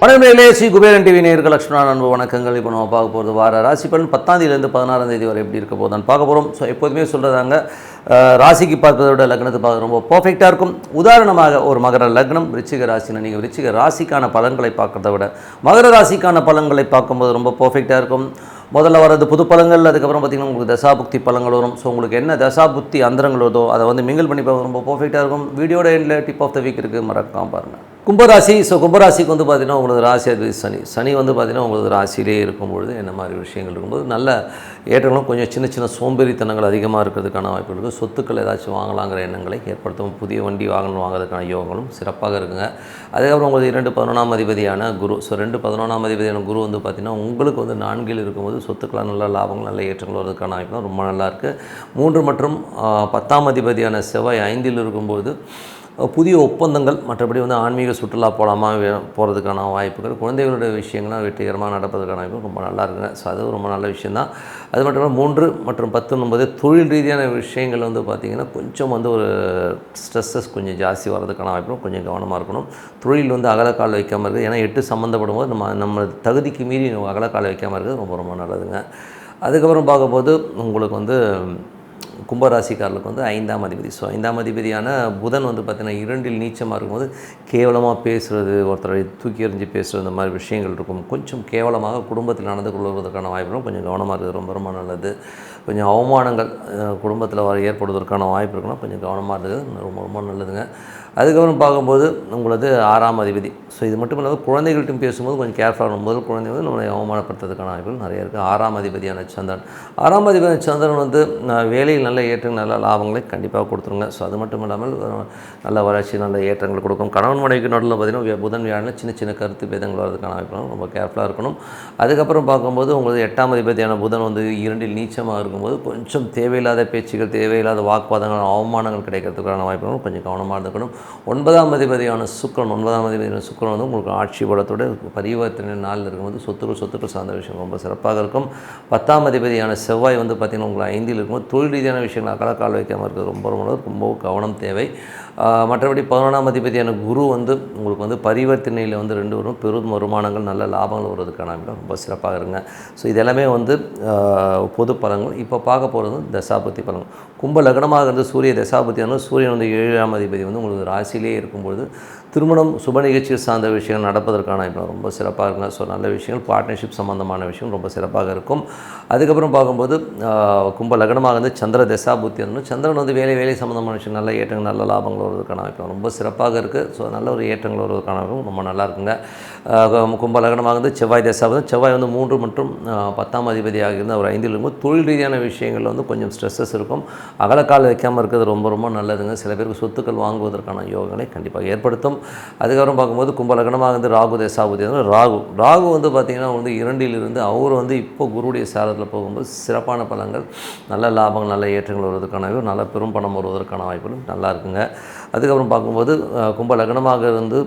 வணக்கம் ஸ்ரீ குபேரன் டிவி நேயர்கள் லட்சுமணா அன்பு வணக்கங்கள். இப்போ நம்ம பார்க்க போகிறது வார ராசி பலன் 10ஆம் தேதியிலேருந்து 16ஆம் தேதி வரை எப்படி இருக்க போதுன்னு பார்க்க போகிறோம். ஸோ எப்போதுமே சொல்கிறதாங்க, ராசிக்கு பார்ப்பதை விட லக்னத்தை பார்க்க ரொம்ப பர்ஃபெக்டாக இருக்கும். உதாரணமாக ஒரு மகர லக்னம் விருச்சிக ராசினா நீங்கள் விருச்சிக ராசிக்கான பலன்களை பார்க்குறத விட மகர ராசிக்கான பலன்களை பார்க்கும்போது ரொம்ப பர்ஃபெக்டாக இருக்கும். முதல்ல வரது புது பலங்கள், அதுக்கப்புறம் பார்த்திங்கன்னா உங்களுக்கு தசாபுக்தி பலங்கள் வரும். ஸோ உங்களுக்கு என்ன தசாபுக்தி அந்தரங்கள் வருதோ அதை வந்து மிங்கிள் பண்ணி பார்க்க ரொம்ப பர்ஃபெக்டாக இருக்கும். வீடியோட எண்டில் டிப் ஆஃப் த வீக் இருக்குது, மறக்காம பாருங்கள். கும்பராசி. ஸோ கும்பராசிக்கு வந்து பார்த்திங்கன்னா உங்களுக்கு ராசி அது சனி வந்து பார்த்திங்கன்னா உங்களுக்கு ராசியிலே இருக்கும்பொழுது என்ன மாதிரி விஷயங்கள் இருக்கும்போது நல்ல ஏற்றங்களும் கொஞ்சம் சின்ன சின்ன சோம்பேறித்தனங்கள் அதிகமாக இருக்கிறதுக்கான வாய்ப்பு இருக்குது. சொத்துக்கள் ஏதாச்சும் வாங்கலாங்கிற எண்ணங்களை ஏற்படுத்தும். புதிய வண்டி வாங்குறதுக்கான யோகங்களும் சிறப்பாக இருக்குங்க. அதுக்கப்புறம் உங்களுக்கு 2-11ஆம் அதிபதியான குரு. ஸோ 2-11ஆம் அதிபதியான குரு வந்து பார்த்திங்கன்னா உங்களுக்கு வந்து 4ல் இருக்கும்போது சொத்துக்களாக நல்ல லாபங்கள் நல்ல ஏற்றங்கள் வரதுக்கான வாய்ப்பு தான் ரொம்ப நல்லாயிருக்கு. 3 மற்றும் 10ஆம் அதிபதியான செவ்வாய் 5ல் இருக்கும்போது புதிய ஒப்பந்தங்கள், மற்றபடி வந்து ஆன்மீக சுற்றுலா போகிறதுக்கான வாய்ப்புகள், குழந்தைகளுடைய விஷயங்கள்லாம் வெற்றிகரமாக நடப்பதற்கான வாய்ப்பு ரொம்ப நல்லா இருக்குங்க. ஸோ அது ரொம்ப நல்ல விஷயந்தான். அது மட்டும் இல்லாமல் 3 மற்றும் 10 தொழில் ரீதியான விஷயங்கள் வந்து பார்த்திங்கன்னா கொஞ்சம் வந்து ஒரு ஸ்ட்ரெஸ்ஸஸ் கொஞ்சம் ஜாஸ்தி வர்றதுக்கான வாய்ப்பும் கொஞ்சம் கவனமாக இருக்கணும். தொழில் வந்து அகலக்கால் வைக்காமல் இருக்குது. ஏன்னா 8 சம்மந்தப்படும் போது நம்ம தகுதிக்கு மீறி அகலக்கால் வைக்காமல் இருக்குது ரொம்ப ரொம்ப நல்லதுங்க. அதுக்கப்புறம் பார்க்கும்போது உங்களுக்கு வந்து கும்பராசிக்காரர்களுக்கு வந்து 5ஆம் அதிபதி. ஸோ 5ஆம் அதிபதியான புதன் வந்து பார்த்திங்கன்னா 2ல் நீச்சமாக இருக்கும்போது கேவலமாக பேசுகிறது, ஒருத்தரை தூக்கி எறிஞ்சு பேசுகிறது, இந்த மாதிரி விஷயங்கள் இருக்கும். கொஞ்சம் கேவலமாக குடும்பத்தில் நடந்து கொள்வதற்கான வாய்ப்புகளும் கொஞ்சம் கவனமாக இருக்குது, ரொம்ப ரொம்ப நல்லது. கொஞ்சம் அவமானங்கள் குடும்பத்தில் ஏற்படுவதற்கான வாய்ப்பு இருக்குன்னா கொஞ்சம் கவனமாக இருக்குது, ரொம்ப ரொம்ப நல்லதுங்க. அதுக்கப்புறம் பார்க்கும்போது உங்களது 6ஆம் அதிபதி. ஸோ இது மட்டும் இல்லாமல் குழந்தைகள்ட்டும் பேசும்போது கொஞ்சம் கேர்ஃபுல்லாக இருக்கும். முதல் குழந்தை வந்து நம்மளை அவமானப்படுத்துறதுக்கான வாய்ப்புகள் நிறைய இருக்குது. 6ஆம் அதிபதியான சந்திரன். 6ஆம் அதிபதியான சந்திரன் வந்து வேலையில் நல்ல ஏற்றங்கள் நல்ல லாபங்களை கண்டிப்பாக கொடுத்துருங்க. ஸோ அது மட்டும் இல்லாமல் நல்ல வளர்ச்சி நல்ல ஏற்றங்கள் கொடுக்கும். கணவன் மனைவிக்கு நடுவில் பார்த்திங்கன்னா புதன் வியாழனில் சின்ன சின்ன கருத்து பேதங்கள் வரதுக்கான வாய்ப்புகளும் ரொம்ப கேர்ஃபுல்லாக இருக்கணும். அதுக்கப்புறம் பார்க்கும்போது உங்களுக்கு 8ஆம் அதிபதியான புதன் வந்து 2ல் நீச்சமாக இருக்கும்போது கொஞ்சம் தேவையில்லாத பேச்சுகள், தேவையில்லாத வாக்குவாதங்கள், அவமானங்கள் கிடைக்கிறதுக்கான வாய்ப்புகளும் கொஞ்சம் கவனமாக இருக்கணும். 9ஆம் அதிபதியான சுக்கிரன் வந்து உங்களுக்கு ஆட்சி பலத்தோடு பரிவர்த்தனை நாளில் இருக்கும்போது சொத்துக்கள் சார்ந்த விஷயம் ரொம்ப சிறப்பாக இருக்கும். 10ஆம் அதிபதியான செவ்வாய் வந்து பார்த்திங்கன்னா உங்களுக்கு 5ல் இருக்கும்போது தொழில் ரீதியான விஷயங்கள் அகலக்கால் வைக்காமல் இருக்கிறது ரொம்ப கவனம் தேவை. மற்றபடி 11ஆம் அதிபதியான குரு வந்து உங்களுக்கு வந்து பரிவர்த்தனையில் வந்து 2 வரும். பெரும் வருமானங்கள் நல்ல லாபங்கள் வருவதற்கான ரொம்ப சிறப்பாக இருங்க. ஸோ இதெல்லாமே வந்து பொது பலன்கள். இப்போ பார்க்க போகிறது தசாபுத்தி பலன்கள். கும்ப லக்னமாக இருந்து சூரிய தசாபுத்தியான சூரியன் வந்து 7ஆம் அதிபதி வந்து உங்களுக்கு ராசியிலே இருக்கும்பொழுது திருமணம் சுப நிகழ்ச்சிகள் சார்ந்த விஷயங்கள் நடப்பதற்கான இப்போ ரொம்ப சிறப்பாக இருக்குங்க. ஸோ நல்ல விஷயங்கள் பார்ட்னர்ஷிப் சம்மந்தமான விஷயம் ரொம்ப சிறப்பாக இருக்கும். அதுக்கப்புறம் பார்க்கும்போது கும்ப லக்னமாக வந்து சந்திர தசாபுத்தி வந்து சந்திரன் வந்து வேலை சம்மந்தமான விஷயம் நல்ல ஏற்றங்கள் நல்ல லாபங்கள் வருவதற்கான வாய்ப்பு ரொம்ப சிறப்பாக இருக்குது. ஸோ நல்ல ஒரு ஏற்றங்கள் வருவதற்கான வாய்ப்பு ரொம்ப நல்லா இருக்குங்க. கும்ப லக்னமாக வந்து செவ்வாய் தசாபுத்தி. செவ்வாய் வந்து 3 மற்றும் 10ஆம் அதிபதியாக இருந்து அவர் 5ல் இருக்கும்போது தொழில் ரீதியான விஷயங்கள் வந்து கொஞ்சம் ஸ்ட்ரெஸ்ஸஸ் இருக்கும். அகலக்கால் வைக்காமல் இருக்கிறது ரொம்ப நல்லதுங்க. சில பேருக்கு சொத்துக்கள் வாங்குவதற்கான யோகங்களை கண்டிப்பாக ஏற்படுத்தும். அதுக்கப்புறம் பார்க்கும்போது கும்ப லக்னமாக வந்து ராகு தசாபுத்தி வந்து ராகு வந்து பார்த்திங்கன்னா வந்து 2ல் இருந்து அவர் வந்து இப்போ குருடைய சாரத்தில் போகும்போது சிறப்பான பலன்கள் நல்ல லாபங்கள் நல்ல ஏற்றங்கள் வருவதற்கான நல்ல பெரும் பணம் வருவதற்கான வாய்ப்புகளும் நல்லா இருக்குங்க. அதுக்கப்புறம் பார்க்கும்போது கும்ப லக்னமாக இருந்து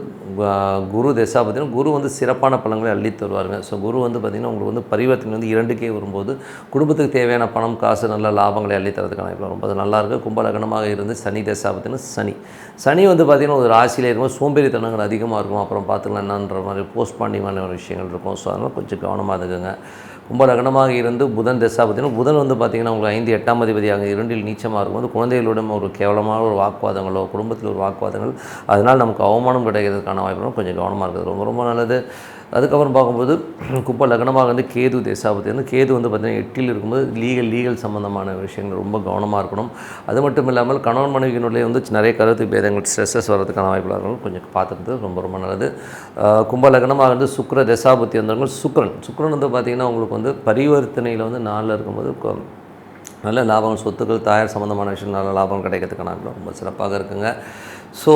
குரு தசாபுத்தினா குரு வந்து சிறப்பான பலன்களை அள்ளி தருவாருங்க. ஸோ குரு வந்து பார்த்திங்கன்னா உங்களுக்கு வந்து பரிவர்த்தனை வந்து 2க்கே வரும்போது குடும்பத்துக்கு தேவையான பணம் காசு நல்ல லாபங்களை அள்ளி தரதுக்கான வாய்ப்பு ரொம்ப நல்லாயிருக்கு. கும்ப லக்னமாக இருந்து சனி தசாபுத்தினா சனி வந்து பார்த்திங்கன்னா ஒரு ராசியிலே இருக்கும்போது சோம்பேறித்தனங்கள் அதிகமாக இருக்கும். அப்புறம் பார்த்துக்கலாம் என்னன்ற மாதிரி போஸ்ட்பாண்டிங்கான ஒரு விஷயங்கள் இருக்கும். ஸோ அதனால் கொஞ்சம் கவனமாக இருக்குங்க. கும்ப லக்னமாக இருந்து புதன் தசாபுத்தினா புதன் வந்து பார்த்திங்கன்னா உங்களுக்கு 5-8ஆம் அதிபதியாக 2ல் நீச்சமாக இருக்கும்போது குழந்தைகளுடன் ஒரு கேவலமான ஒரு வாக்குவாதங்களோ குடும்பத்தில் ஒரு வாக்குவாதங்கள் அதனால் நமக்கு அவமானம் கிடைக்கிறதுக்கான வாய்ப்புகளும் கொஞ்சம் கவனமாக இருக்குது ரொம்ப நல்லது. அதுக்கப்புறம் பார்க்கும்போது கும்ப லக்னமாக வந்து கேது தசாபுத்தி வந்து கேது வந்து பார்த்திங்கன்னா 8ல் இருக்கும்போது லீகல் சம்மந்தமான விஷயங்கள் ரொம்ப கவனமாக இருக்கணும். அது மட்டும் இல்லாமல் கணவன் மனைவியினுடைய வந்து நிறைய கருத்து பேதங்கள் ஸ்ட்ரெஸ்ஸஸ் வரதுக்கான வாய்ப்புகள் கொஞ்சம் பார்த்துக்கிறது ரொம்ப நல்லது. கும்ப லக்னமாக வந்து சுக்கிர தசாபுத்தி வந்தவங்க சுக்கிரன் வந்து பார்த்திங்கன்னா உங்களுக்கு வந்து பரிவர்த்தனையில் வந்து 4ல் இருக்கும்போது நல்ல லாபம் சொத்துக்கள் தாயார் சம்மந்தமான விஷயம் நல்ல லாபம் கிடைக்கிறதுக்கான ரொம்ப சிறப்பாக இருக்குங்க. ஸோ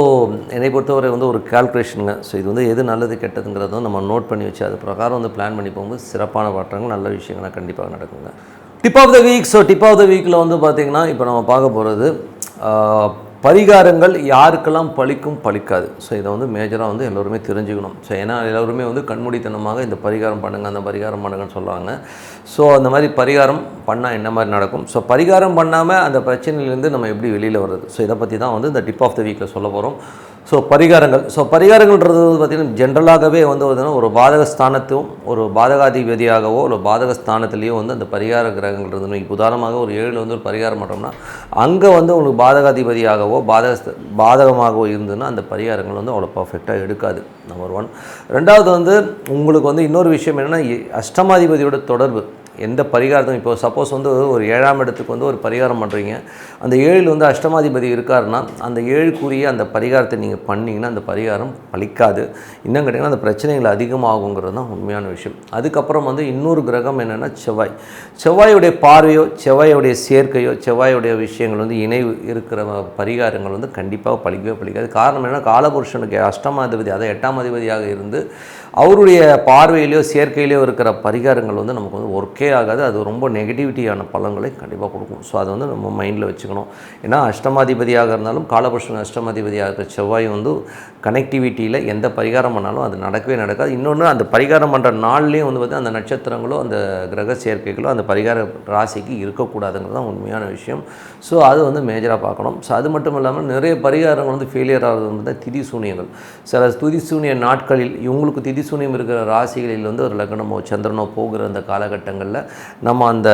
என்னை பொறுத்தவரை வந்து ஒரு கால்குலேஷனுங்க. ஸோ இது வந்து எது நல்லது கெட்டதுங்கிறதும் நம்ம நோட் பண்ணி வச்சு அது பிரகாரம் வந்து பிளான் பண்ணி போகும்போது சிறப்பான மாற்றங்கள் நல்ல விஷயங்கள்லாம் கண்டிப்பாக நடக்குங்க. Tip of the week. So tip of the வீக்கில் வந்து பார்த்திங்கன்னா இப்போ நம்ம பார்க்க போகிறது பரிகாரங்கள் யாருக்கெல்லாம் பலிக்கும் பலிக்காது. ஸோ இதை வந்து மேஜராக வந்து எல்லோருமே தெரிஞ்சுக்கணும். ஸோ ஏன்னா எல்லோருமே வந்து கண்மூடித்தனமாக இந்த பரிகாரம் பண்ணுங்கள் அந்த பரிகாரம் பண்ணுங்கன்னு சொல்கிறாங்க. ஸோ அந்த மாதிரி பரிகாரம் பண்ணால் என்ன மாதிரி நடக்கும், ஸோ பரிகாரம் பண்ணாமல் அந்த பிரச்சனையிலேருந்து நம்ம எப்படி வெளியில் வர்றது, ஸோ இதை பற்றி தான் வந்து இந்த டிப் ஆஃப் த வீக்கில் சொல்ல போகிறோம். ஸோ பரிகாரங்கள்ன்றது வந்து பார்த்திங்கன்னா ஜென்ரலாகவே வந்து பார்த்திங்கன்னா ஒரு பாதக ஸ்தானத்தும் ஒரு பாதகாதிபதியாகவோ இல்லை பாதக ஸ்தானத்துலேயோ வந்து அந்த பரிகார கிரகங்கள் இருந்தது. இப்போ உதாரணமாக ஒரு 7 வந்து ஒரு பரிகாரம் பண்ணுறோம்னா அங்கே வந்து உங்களுக்கு பாதகாதிபதியாகவோ பாதகமாகவோ இருந்ததுன்னா அந்த பரிகாரங்கள் வந்து அவ்வளோ பர்ஃபெக்டாக எடுக்காது. நம்பர் 1. ரெண்டாவது வந்து உங்களுக்கு வந்து இன்னொரு விஷயம் என்னென்னா அஷ்டமாதிபதியோட தொடர்பு. எந்த பரிகாரத்தும் இப்போ சப்போஸ் வந்து ஒரு 7ஆம் இடத்துக்கு வந்து ஒரு பரிகாரம் பண்ணுறீங்க, அந்த 7 வந்து அஷ்டமாதிபதி இருக்காருன்னா அந்த 7க்குரிய அந்த பரிகாரத்தை நீங்கள் பண்ணிங்கன்னா அந்த பரிகாரம் பலிக்காது. இன்னும் கேட்டிங்கன்னா அந்த பிரச்சனைகள் அதிகமாகுங்கிறது தான் உண்மையான விஷயம். அதுக்கப்புறம் வந்து இன்னொரு கிரகம் என்னென்னா செவ்வாயுடைய பார்வையோ செவ்வாயுடைய சேர்க்கையோ செவ்வாயுடைய விஷயங்கள் வந்து இணைவு இருக்கிற பரிகாரங்கள் வந்து கண்டிப்பாக பலிக்காது. காரணம் என்னென்னா காலபுருஷனுக்கு அஷ்டமாதிபதி அதை 8ஆம் அதிபதியாக இருந்து அவருடைய பார்வையிலையோ சேர்க்கையிலையோ இருக்கிற பரிகாரங்கள் வந்து நமக்கு வந்து ஒர்க்கே ஆகாது. அது ரொம்ப நெகட்டிவிட்டியான பலன்களை கண்டிப்பாக கொடுக்கும். ஸோ அதை வந்து நம்ம மைண்டில் வச்சுக்கணும். ஏன்னா அஷ்டமாதிபதியாக இருந்தாலும் காலபுருஷன் அஷ்டமாதிபதியாக இருக்கிற செவ்வாய் வந்து கனெக்டிவிட்டியில் எந்த பரிகாரம் பண்ணாலும் அது நடக்கவே நடக்காது. இன்னொன்று அந்த பரிகாரம் பண்ணுற நாள்லேயும் வந்து பார்த்திங்கன்னா அந்த நட்சத்திரங்களோ அந்த கிரக சேர்க்கைகளோ அந்த பரிகார ராசிக்கு இருக்கக்கூடாதுங்கிறது தான் உண்மையான விஷயம். ஸோ அது வந்து மேஜராக பார்க்கணும். ஸோ அது மட்டும் இல்லாமல் நிறைய பரிகாரங்கள் வந்து ஃபெயிலியர் ஆகிறது வந்து திதி சூனியங்கள். சில திதி சூனிய நாட்களில் இவங்களுக்கு திதி சூனியம் இருக்கிற ராசிகளில் வந்து ஒரு லக்னமோ சந்திரனோ போகிற அந்த காலகட்டங்களில் நம்ம அந்த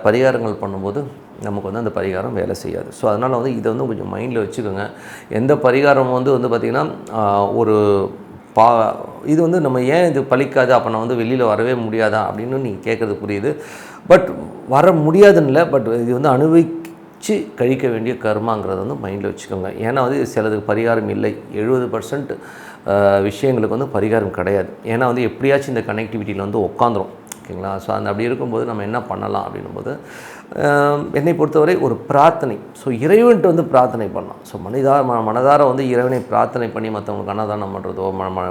பரிகாரங்கள் பண்ணும்போது நமக்கு வந்து அந்த பரிகாரம் வேலை செய்யாது. ஸோ அதனால் வந்து இதை வந்து கொஞ்சம் மைண்டில் வச்சுக்கோங்க. எந்த பரிகாரம் வந்து பார்த்திங்கன்னா ஒரு இது வந்து நம்ம ஏன் இது பலிக்காது, அப்போ நான் வந்து வெளியில் வரவே முடியாதா அப்படின்னு நீங்கள் கேட்குறது புரியுது. பட் வர முடியாதுன்னு இல்லை, பட் இது வந்து கழிக்க வேண்டிய கர்மாங்கிறத வந்து மைண்டில் வச்சுக்கோங்க. ஏன்னா வந்து சிலதுக்கு பரிகாரம் இல்லை. 70% விஷயங்களுக்கு வந்து பரிகாரம் கிடையாது. ஏன்னா வந்து எப்படியாச்சும் இந்த கனெக்டிவிட்டியில் வந்து உட்காந்துரும். ஓகேங்களா? ஸோ அந்த அப்படி இருக்கும்போது நம்ம என்ன பண்ணலாம் அப்படின்னும்போது என்னை பொறுத்தவரை ஒரு பிரார்த்தனை. ஸோ இறைவன்ட்டு வந்து பிரார்த்தனை பண்ணலாம். ஸோ மனதார வந்து இறைவனை பிரார்த்தனை பண்ணி மற்றவங்களுக்கு அன்னதானம் பண்ணுறதோ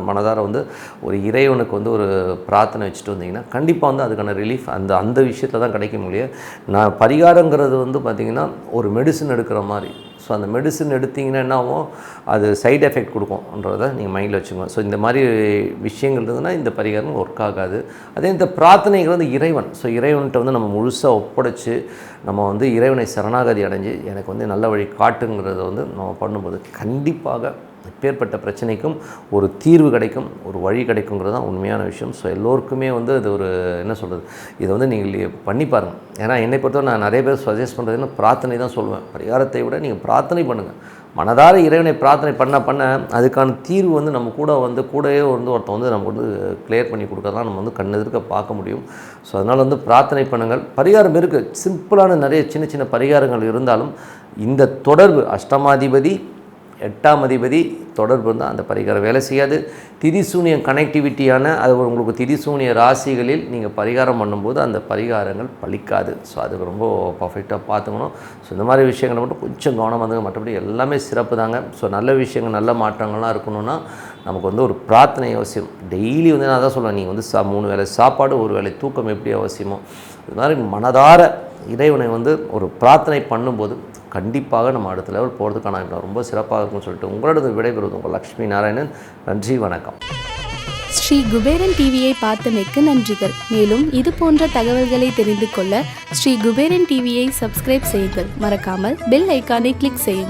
மனதார வந்து ஒரு இறைவனுக்கு வந்து ஒரு பிரார்த்தனை வச்சுட்டு வந்தீங்கன்னா கண்டிப்பாக வந்து அதுக்கான ரிலீஃப் அந்த விஷயத்தில் தான் கிடைக்க முடியும். பரிகாரங்கிறது வந்து பார்த்திங்கன்னா ஒரு மெடிசன் எடுக்கிற மாதிரி. ஸோ அந்த மெடிசன் எடுத்திங்கன்னா என்ன ஆகும், அது சைடு எஃபெக்ட் கொடுக்கும்ன்றதை நீங்கள் மைண்டில் வச்சுக்கோங்க. ஸோ இந்த மாதிரி விஷயங்கள் இருந்ததுன்னா இந்த பரிகாரம் ஒர்க் ஆகாது. அதே இந்த பிரார்த்தனைகள் வந்து இறைவன். ஸோ இறைவன்கிட்ட வந்து நம்ம முழுசாக ஒப்படைச்சு நம்ம வந்து இறைவனை சரணாகதி அடைஞ்சு எனக்கு வந்து நல்ல வழி காட்டுங்கிறத வந்து நம்ம பண்ணும்போது கண்டிப்பாக எப்பேற்பட்ட பிரச்சனைக்கும் ஒரு தீர்வு கிடைக்கும், ஒரு வழி கிடைக்குங்கிறது தான் உண்மையான விஷயம். ஸோ எல்லோருக்குமே வந்து அது ஒரு என்ன சொல்கிறது, இதை வந்து நீங்கள் பண்ணி பாருங்கள். ஏன்னா என்னை பொறுத்தவரை நான் நிறைய பேர் சஜஸ்ட் பண்ணுறதுன்னு பிரார்த்தனை தான் சொல்லுவேன். பரிகாரத்தை விட நீங்கள் பிரார்த்தனை பண்ணுங்கள். மனதார இறைவனை பிரார்த்தனை பண்ண அதுக்கான தீர்வு வந்து நம்ம கூடவே வந்து ஒருத்தன் வந்து நமக்கு வந்து கிளியர் பண்ணி கொடுக்கறதான் நம்ம வந்து கண்ணெதிர்க்க பார்க்க முடியும். ஸோ அதனால் வந்து பிரார்த்தனை பண்ணுங்கள். பரிகாரம் இருக்குது, சிம்பிளான நிறைய சின்ன பரிகாரங்கள் இருந்தாலும் இந்த தொடர்பு அஷ்டமாதிபதி 8ஆம் அதிபதி தொடர்பு இருந்தால் அந்த பரிகாரம் வேலை செய்யாது. திதிசூனிய கனெக்டிவிட்டியான அது உங்களுக்கு திதிசூனிய ராசிகளில் நீங்கள் பரிகாரம் பண்ணும்போது அந்த பரிகாரங்கள் பலிக்காது. ஸோ அதுக்கு ரொம்ப பர்ஃபெக்டாக பார்த்துக்கணும். ஸோ இந்த மாதிரி விஷயங்களை மட்டும் கொஞ்சம் கவனமாக இருந்துங்க. மற்றபடி எல்லாமே சிறப்பு தாங்க. ஸோ நல்ல விஷயங்கள் நல்ல மாற்றங்கள்லாம் இருக்கணும்னா நமக்கு வந்து ஒரு பிரார்த்தனை அவசியம். டெய்லி வந்து நான் தான் சொல்லுவேன், நீங்கள் வந்து 3 வேளை சாப்பாடு 1 வேளை தூக்கம் எப்படி அவசியமோ இது மாதிரி மனதார இறைவனை வந்து ஒரு பிரார்த்தனை பண்ணும்போது கண்டிப்பாக நம்ம அடுத்த லெவல் போகிறதுக்கான ரொம்ப சிறப்பாக இருக்கும்னு சொல்லிட்டு உங்களோட விடைபெறுவது உங்கள் லக்ஷ்மி நாராயணன். நன்றி, வணக்கம். ஸ்ரீ குபேரன் டிவியை பார்த்தமைக்கு நன்றிகள். மேலும் இது போன்ற தகவல்களை தெரிந்து கொள்ள ஸ்ரீ குபேரன் டிவியை சப்ஸ்கிரைப் செய்யுங்கள். மறக்காமல் பெல் ஐக்கானை கிளிக் செய்யுங்கள்.